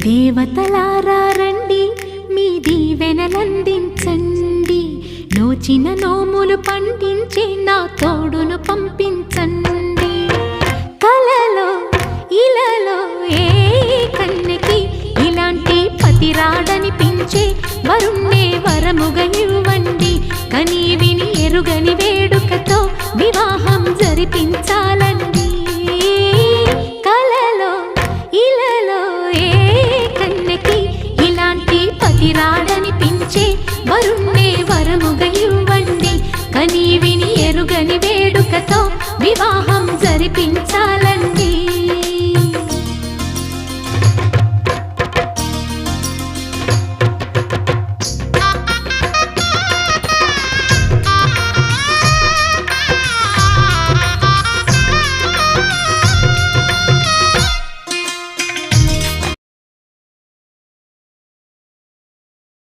దేవతలారా రండి, మీ దీవెనలందించండి. నోచిన నోములు పండించే నా తోడును పంపించండి. కలలో ఇలలో ఏ కన్నెకి ఇలాంటి పతిరాడనిపించే వరుణ్ణే వరముగా ఇవ్వండి. కని విని ఎరుగని వేడుకతో వివాహం జరిపించాలండి. కలలో ఇలలో ఏ కన్నెకి ఇలాంటి పతిరాడనిపించే వరుణ్ణే వరముగా ఇవ్వండి. కని విని ఎరుగని వేడుకతో వివాహం జరిపించాలి.